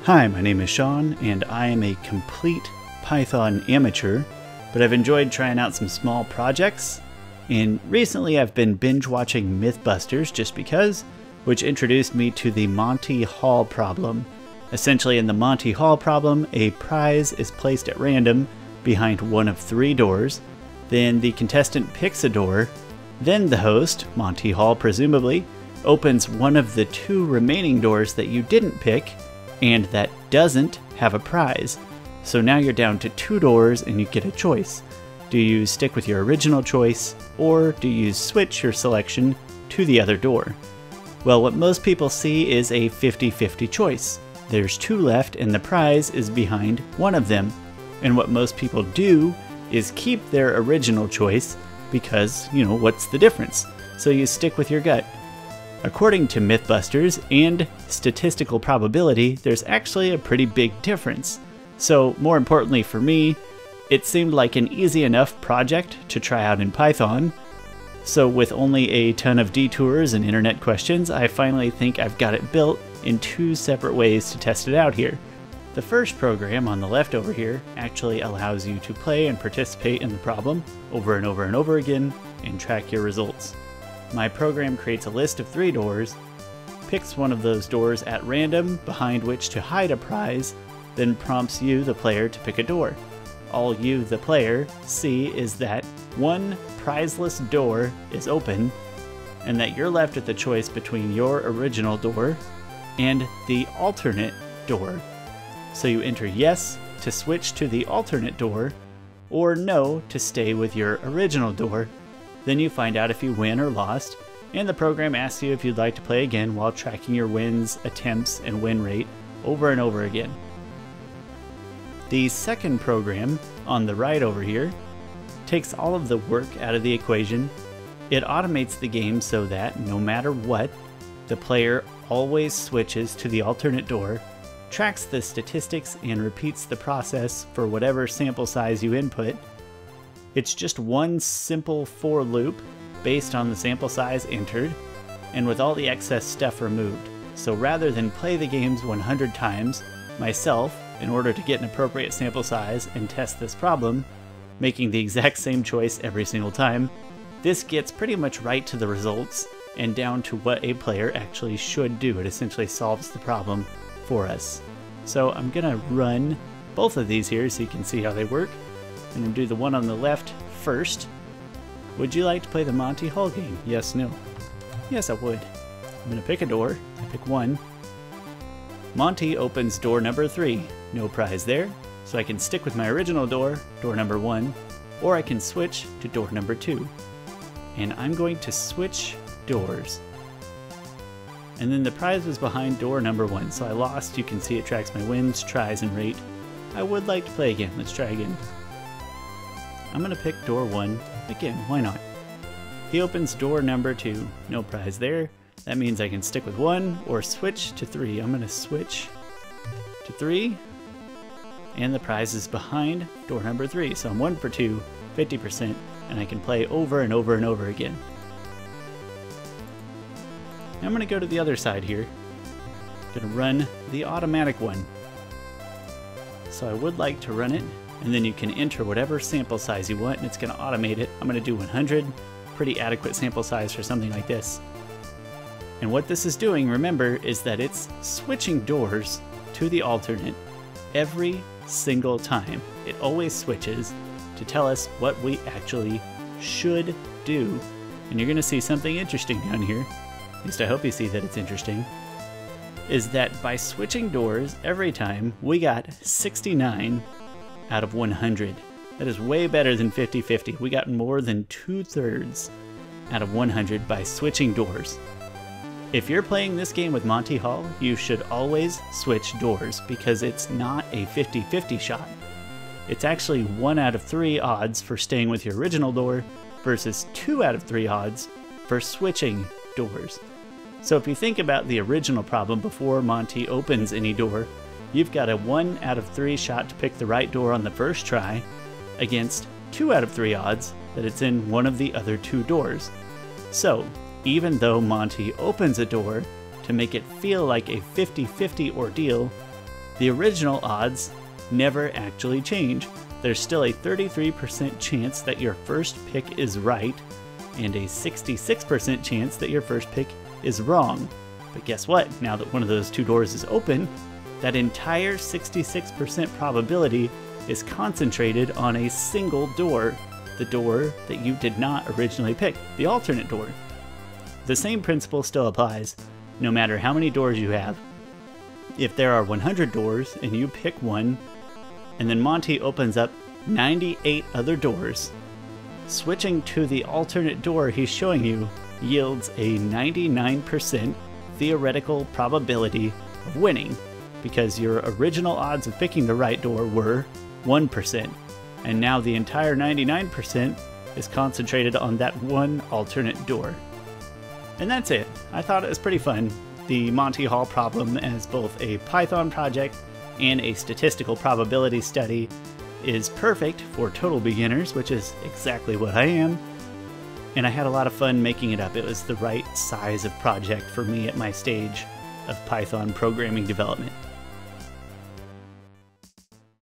Hi, my name is Sean, and I am a complete Python amateur, but I've enjoyed trying out some small projects, and recently I've been binge watching Mythbusters just because, which introduced me to the Monty Hall problem. Essentially, in the Monty Hall problem, a prize is placed at random behind one of 3 doors, then the contestant picks a door, then the host, Monty Hall presumably, opens one of the 2 remaining doors that you didn't pick, and that doesn't have a prize. So now you're down to 2 doors and you get a choice. Do you stick with your original choice, or do you switch your selection to the other door? Well, what most people see is a 50-50 choice. There's 2 left and the prize is behind one of them. And what most people do is keep their original choice because, what's the difference? So you stick with your gut. According to Mythbusters and statistical probability, there's actually a pretty big difference. So more importantly for me, it seemed like an easy enough project to try out in Python. So with only a ton of detours and internet questions, I finally think I've got it built in 2 separate ways to test it out here. The first program on the left over here actually allows you to play and participate in the problem over and over and over again and track your results. My program creates a list of 3 doors, picks one of those doors at random behind which to hide a prize, then prompts you, the player, to pick a door. All you, the player, see is that one prizeless door is open, and that you're left with the choice between your original door and the alternate door. So you enter yes to switch to the alternate door, or no to stay with your original door. Then you find out if you win or lost, and the program asks you if you'd like to play again while tracking your wins, attempts, and win rate over and over again. The second program, on the right over here, takes all of the work out of the equation. It automates the game so that, no matter what, the player always switches to the alternate door, tracks the statistics, and repeats the process for whatever sample size you input. It's just one simple for loop based on the sample size entered, and with all the excess stuff removed. So rather than play the games 100 times myself in order to get an appropriate sample size and test this problem, making the exact same choice every single time, this gets pretty much right to the results and down to what a player actually should do. It essentially solves the problem for us. So I'm gonna run both of these here so you can see how they work. I'm gonna do the one on the left first. Would you like to play the Monty Hall game? Yes, no. Yes, I would. I'm gonna pick a door. I pick 1. Monty opens door number 3. No prize there, so I can stick with my original door, door number 1, or I can switch to door number 2. And I'm going to switch doors. And then the prize was behind door number 1, so I lost. You can see it tracks my wins, tries, and rate. I would like to play again. Let's try again. I'm gonna pick door 1. Again, why not? He opens door number 2. No prize there. That means I can stick with 1 or switch to 3. I'm gonna switch to 3. And the prize is behind door number 3. So I'm 1 for 2, 50%, and I can play over and over and over again. Now I'm gonna go to the other side here. I'm gonna run the automatic one. So I would like to run it, and then you can enter whatever sample size you want and it's gonna automate it. I'm gonna do 100, pretty adequate sample size for something like this. And what this is doing, remember, is that it's switching doors to the alternate every single time. It always switches to tell us what we actually should do. And you're gonna see something interesting down here, at least I hope you see that it's interesting, is that by switching doors every time, we got 69 out of 100. That is way better than 50-50. We got more than 2/3 out of 100 by switching doors. If you're playing this game with Monty Hall, you should always switch doors because it's not a 50-50 shot. It's actually 1 out of 3 odds for staying with your original door versus 2 out of 3 odds for switching doors. So if you think about the original problem before Monty opens any door, you've got a 1 out of 3 shot to pick the right door on the first try against 2 out of 3 odds that it's in one of the other 2 doors. So even though Monty opens a door to make it feel like a 50-50 ordeal, the original odds never actually change. There's still a 33% chance that your first pick is right, and a 66% chance that your first pick is wrong. But guess what? Now that one of those two doors is open, that entire 66% probability is concentrated on a single door, the door that you did not originally pick, the alternate door. The same principle still applies, no matter how many doors you have. If there are 100 doors and you pick one, and then Monty opens up 98 other doors, switching to the alternate door he's showing you yields a 99% theoretical probability of winning, because your original odds of picking the right door were 1%, and now the entire 99% is concentrated on that one alternate door. And that's it. I thought it was pretty fun. The Monty Hall problem as both a Python project and a statistical probability study is perfect for total beginners, which is exactly what I am. And I had a lot of fun making it up. It was the right size of project for me at my stage of Python programming development.